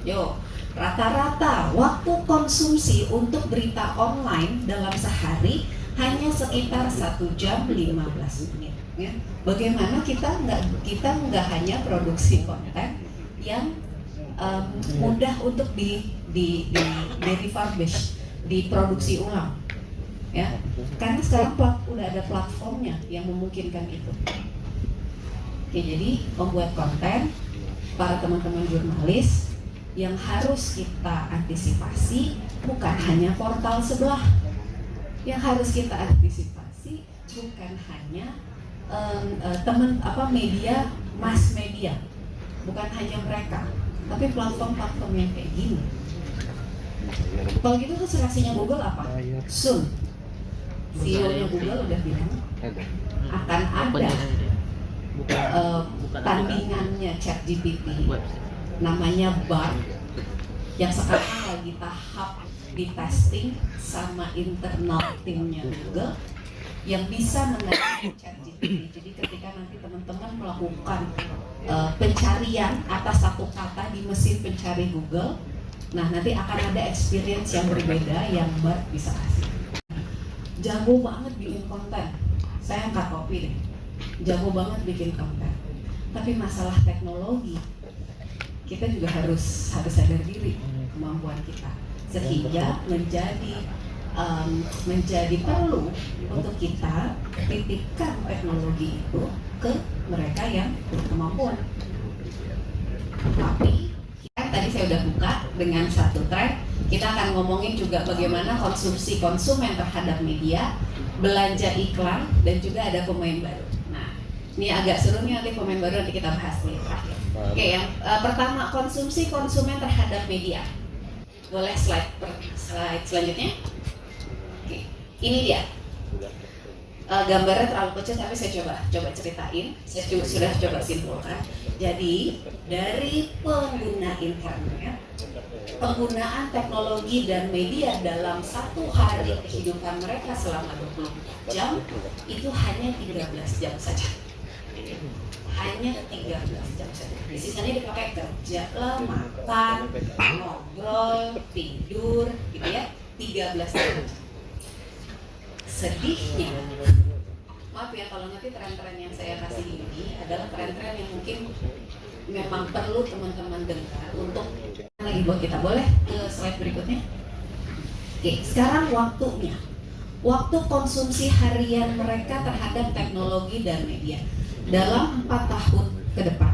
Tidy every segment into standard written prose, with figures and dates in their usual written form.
Yo, rata-rata waktu konsumsi untuk berita online dalam sehari hanya sekitar 1 jam 15 menit. Ya. Bagaimana kita nggak hanya produksi konten yang mudah untuk di refurbish, diproduksi ulang, ya. Karena sekarang udah ada platformnya yang memungkinkan itu. Oke, jadi pembuat konten, para teman-teman jurnalis, yang harus kita antisipasi bukan hanya portal sebelah. Yang harus kita antisipasi bukan hanya media, mass media, bukan hanya mereka, tapi platform-platform yang kayak gini. Kalau gitu tuh seleksinya Google apa? Soon. CEO-nya Google udah bilang akan ada tandingannya ChatGPT, namanya Bard, yang sekarang lagi tahap di testing sama internal timnya Google, yang bisa menandingi ChatGPT. Jadi ketika nanti teman-teman melakukan pencarian atas satu kata di mesin pencari Google, nah nanti akan ada experience yang berbeda yang Bard bisa kasih. Jago banget bikin konten, saya angkat topi deh, jago banget bikin konten, tapi masalah teknologi kita juga harus sadar diri kemampuan kita, sehingga menjadi perlu untuk kita titipkan teknologi itu ke mereka yang berkemampuan. Tapi kan tadi saya udah buka dengan satu tren, kita akan ngomongin juga bagaimana konsumsi konsumen terhadap media, belanja iklan, dan juga ada pemain baru. Nah, ini agak seru nih, nanti pemain baru nanti kita bahas nih terakhir. Oke, yang pertama, konsumsi konsumen terhadap media. Boleh slide selanjutnya. Oke, ini dia. Gambarnya terlalu kecil, tapi saya coba ceritain. Saya sudah coba simpulkan. Jadi dari pengguna internet, penggunaan teknologi dan media dalam satu hari kehidupan mereka selama 24 jam itu hanya 13 jam saja. Hanya 13 jam saja. Sisanya dipakai kerja lah, makan, ngobrol, tidur, gitu ya. 13 jam. Sedihnya, maaf ya kalau nanti tren-tren yang saya kasih ini adalah tren-tren yang mungkin memang perlu teman-teman dengar untuk lagi buat kita. Boleh ke slide berikutnya? Oke, sekarang waktunya. Waktu konsumsi harian mereka terhadap teknologi dan media. Dalam 4 tahun ke depan,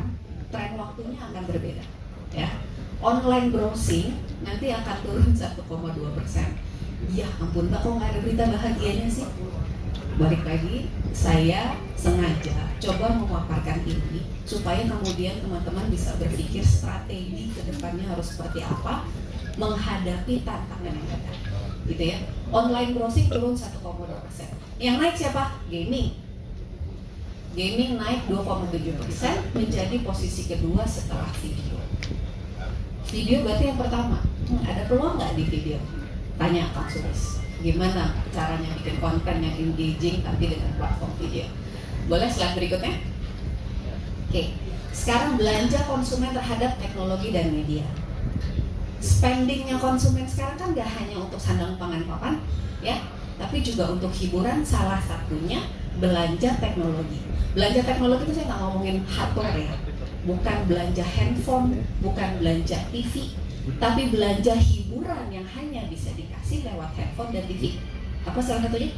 tren waktunya akan berbeda. Ya, online browsing nanti akan turun 1,2%. Ya ampun Mbak, kok nggak ada berita bahagianya sih? Balik lagi, saya sengaja coba memaparkan ini supaya kemudian teman-teman bisa berpikir strategi ke depannya harus seperti apa menghadapi tantangan yang ada, gitu ya. Online browsing turun 1,2%. Yang naik siapa? Gaming. Gaming naik 2,7%, menjadi posisi kedua setelah video. Video berarti yang pertama. Ada peluang nggak di video? Tanya Kak Sulis, gimana caranya bikin konten yang engaging tapi dengan platform video. Boleh slide berikutnya? Oke, sekarang belanja konsumen terhadap teknologi dan media. Spendingnya konsumen sekarang kan gak hanya untuk sandang pangan papan, ya, tapi juga untuk hiburan. Salah satunya belanja teknologi. Belanja teknologi itu saya nggak ngomongin hardware ya, bukan belanja handphone, bukan belanja TV, tapi belanja hiburan yang hanya bisa dikasih lewat handphone dan TV. Apa salah satunya?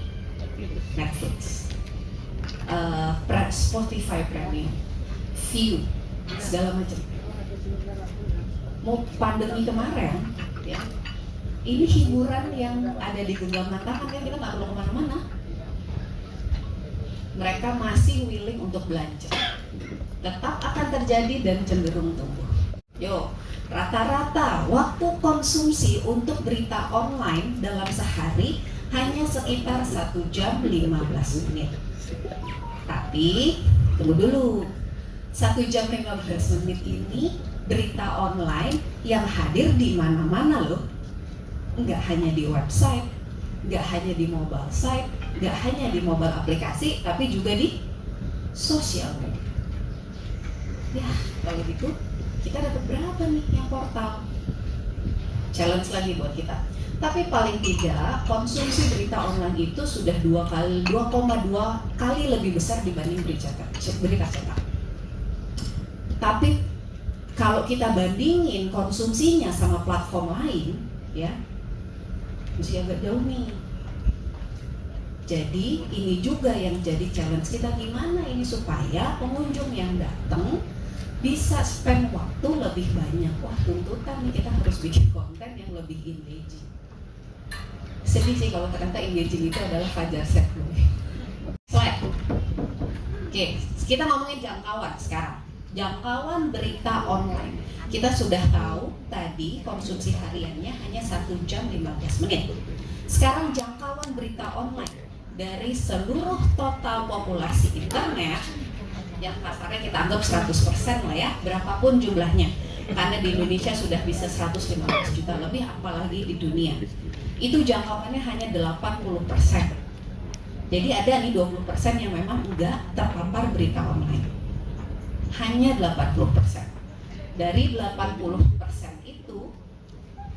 Netflix, Spotify Premium, View, segala macam. Mau pandemi kemarin, ya, ini hiburan yang ada di genggaman tangan, kan kita nggak perlu kemana-mana. Mereka masih willing untuk belanja. Tetap akan terjadi dan cenderung tumbuh. Yo, rata-rata waktu konsumsi untuk berita online dalam sehari hanya sekitar 1 jam 15 menit. Tapi tunggu dulu, 1 jam 15 menit ini berita online yang hadir di mana-mana loh. Nggak hanya di website, nggak hanya di mobile site, nggak hanya di mobile aplikasi, tapi juga di sosial media. Ya, kalau gitu kita dapat berapa nih yang portal? challenge lagi buat kita. Tapi paling tidak konsumsi berita online itu sudah 2,2 kali lebih besar dibanding berita cetak. Tapi kalau kita bandingin konsumsinya sama platform lain, ya masih agak jauh nih. Jadi ini juga yang jadi challenge kita, gimana ini supaya pengunjung yang datang bisa spend waktu lebih banyak. Wah, tuntutan nih, kita harus bikin konten yang lebih engaging. Sedih sih kalau ternyata engaging itu adalah Fajar Setboy. Slide. Oke, kita ngomongin jangkauan sekarang. Jangkauan berita online. Kita sudah tahu tadi konsumsi hariannya hanya 1 jam 15 menit. Sekarang jangkauan berita online dari seluruh total populasi internet, yang kasarnya kita anggap 100% lah ya, berapapun jumlahnya. Karena di Indonesia sudah bisa 115 juta lebih, apalagi di dunia. Itu jangkauannya hanya 80%. Jadi ada nih 20% yang memang enggak terpapar berita online. Hanya 80%. Dari 80% itu,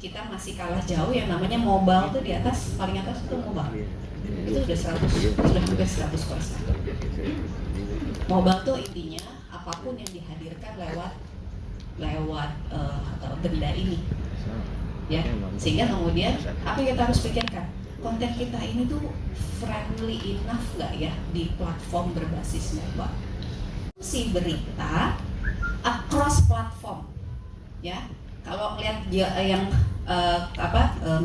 kita masih kalah jauh. Yang namanya mobile tuh di atas, paling atas itu mobile. Itu sudah hampir 100%. Mobile tuh intinya apapun yang dihadirkan lewat benda ini, ya. Sehingga kemudian apa yang kita harus pikirkan, konten kita ini tuh friendly enough nggak ya di platform berbasis mobile. Si berita across platform, ya. Kalau lihat yang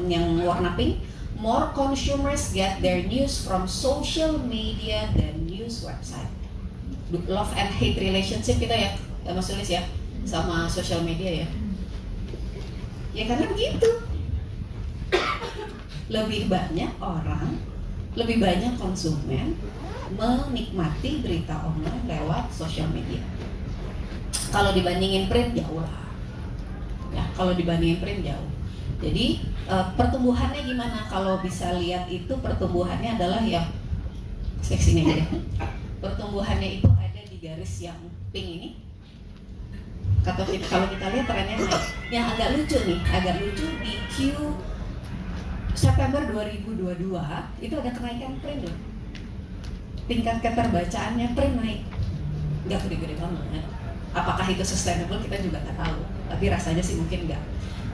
yang warna pink, more consumers get their news from social media than news website. Love and hate relationship kita ya, Mas Sulis ya, sama social media ya. Ya karena begitu. Lebih banyak orang, lebih banyak konsumen menikmati berita online lewat social media. Kalau dibandingin print jauh lah. Ya, kalau dibandingin print jauh. Jadi pertumbuhannya gimana? Kalau bisa lihat itu pertumbuhannya adalah yang seksinya aja deh. Pertumbuhannya itu ada di garis yang pink ini. Kalau kita lihat trennya naik. Yang agak lucu di Q September 2022 itu ada kenaikan print loh. Tingkat keterbacaannya print naik. Nggak gede-gede banget. Apakah itu sustainable kita juga nggak tahu. Tapi rasanya sih mungkin nggak.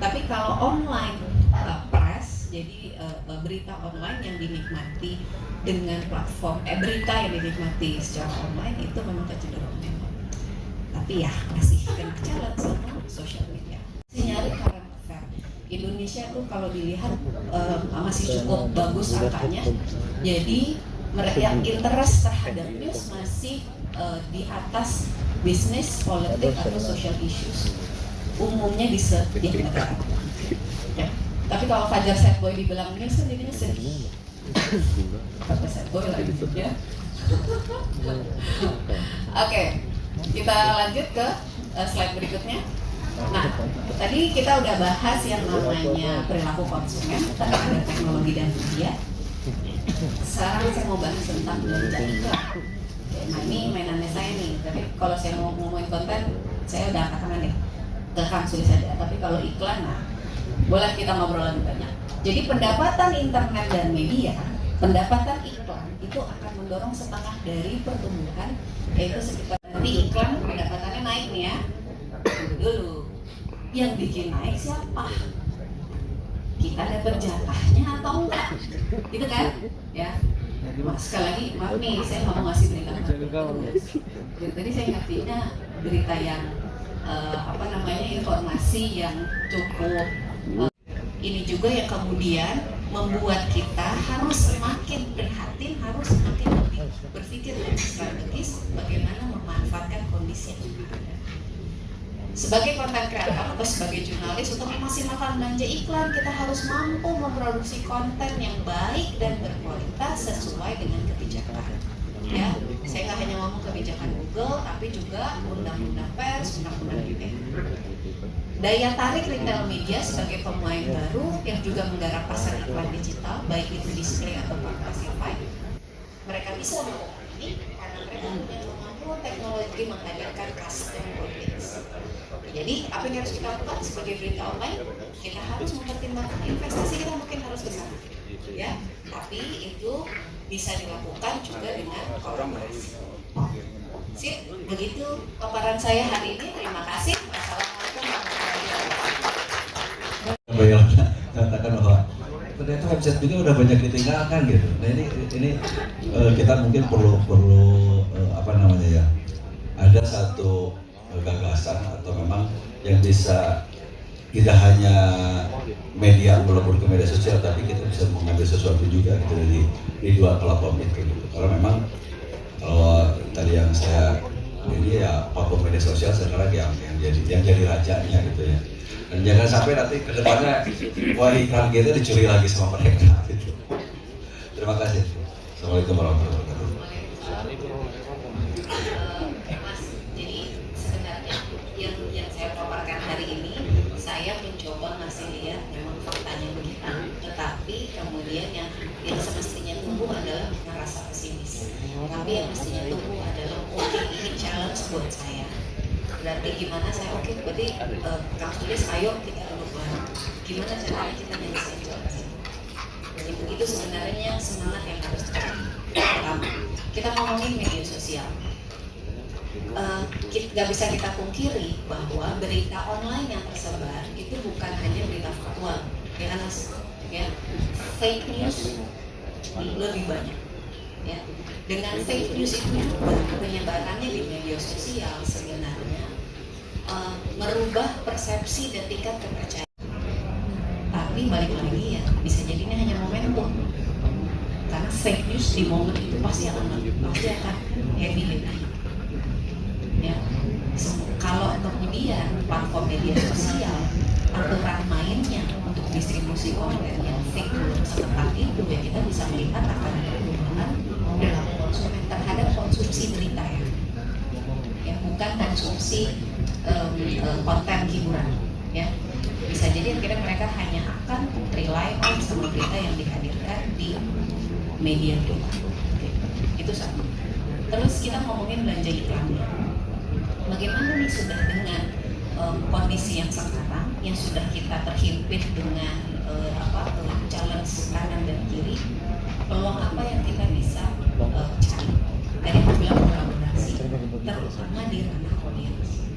Tapi kalau online press, jadi berita online yang dinikmati dengan platform berita yang dinikmati secara online itu memang kecenderungan memang. Tapi ya masih kena challenge sama social media. Nyari current affair. Indonesia tuh kalau dilihat masih cukup bagus angkanya. Jadi mereka yang interest terhadap news masih di atas bisnis, politik atau social issues. Umumnya di negara. Ya. Tapi kalau Fajar Setboy dibilang news kan jadinya sedih. Fajar Setboy lagi ya. Oke, kita lanjut ke slide berikutnya. Nah, tadi kita udah bahas yang namanya perilaku konsumen terhadap teknologi dan media. Sekarang saya mau bahas tentang belanja iklan. Nah ini mainannya saya nih, tapi kalau saya mau ngomongin konten, saya udah angkat tangan deh ke Kang Sulis saja. Tapi kalau iklan, nah boleh kita ngobrol lebih banyak. Jadi pendapatan internet dan media, pendapatan iklan itu akan mendorong setengah dari pertumbuhan, yaitu sekitar nanti iklan pendapatannya naik nih ya. Tunggu dulu, yang bikin naik siapa? Kita dapat jatahnya atau enggak? Gitu kan? Ya. Sekali lagi, maaf nih, saya nggak mau ngasih berita. Jadi tadi saya ngertinya berita yang informasi yang cukup ini juga yang kemudian membuat kita harus semakin prihatin, harus semakin lebih berpikir lebih strategis bagaimana memanfaatkan kondisi yang ada. Sebagai konten kreator atau sebagai jurnalis untuk memaksimalkan belanja iklan, kita harus mampu memproduksi konten yang baik dan berkualitas sesuai dengan kebijakan. Ya, saya nggak hanya ngomong kebijakan Google, tapi juga undang-undang pers, undang-undang ITE. Daya tarik retail media sebagai pemain baru yang juga menggarap pasar iklan digital, baik itu display atau classified. Mereka bisa melakukan ini karena mereka punya kemampuan teknologi menghadirkan custom audience. Jadi apa yang harus kita lakukan sebagai berita online? Kita harus mempertimbangkan investasi kita mungkin harus ke sana, ya. Tapi itu bisa dilakukan juga dengan kolaborasi. Sip, begitu paparan saya hari ini. Terima kasih. Wassalamualaikum warahmatullahi wabarakatuh. Bayar katakan bahwa ternyata website juga udah banyak ditinggalkan gitu. Nah ini kita mungkin perlu apa namanya ya, ada satu gagasan atau memang yang bisa tidak hanya media melebur ke media sosial, tapi kita bisa mengambil sesuatu juga gitu di dua platform itu gitu. Karena memang kalau tadi yang saya ini ya platform media sosial sekarang yang jadi rajanya gitu ya. Dan jangan sampai nanti ke depannya wah iklan kita dicuri lagi sama mereka gitu. Terima kasih. Assalamualaikum warahmatullahi wabarakatuh. Mas, jadi sebenarnya yang saya paparkan hari ini, saya mencoba ngasih lihat memang faktanya begitu, tetapi kemudian yang semestinya tumbuh adalah rasa pesimis. Tapi yang mestinya tumbuh adalah oke, ini challenge buat saya. Berarti gimana saya berarti Kang Sulis, ayo kita duduk bareng. Gimana caranya kita nyelesain challenge itu? Itu sebenarnya semangat yang harus terjadi. Pertama, kita ngomongin media sosial. Gak bisa kita pungkiri bahwa berita online yang tersebar itu bukan hanya berita faktual, ya kan Mas? Ya, fake news lebih banyak. Ya, dengan fake news itu juga penyebarannya di media sosial sebenarnya merubah persepsi dan tingkat kepercayaan. Tapi balik lagi ya, bisa jadi ini hanya momentum. Karena fake news di momen itu pasti akan heavy gitu. Ya, kalau kemudian platform media sosial aturan mainnya untuk distribusi konten yang fake news seperti itu, ya kita bisa melihat akan ada perubahan dalam konsumen terhadap konsumsi berita ya bukan konsumsi konten hiburan ya. Bisa jadi akhirnya mereka hanya akan rely on sama berita yang dihadirkan di media berita. Itu satu. Terus kita ngomongin belanja iklan. Bagaimana nih sudah dengan kondisi yang sekarang yang sudah kita terhimpit dengan challenge kanan dan kiri, peluang apa yang kita bisa cari? Tadi aku bilang kolaborasi, terutama di ranah audiens.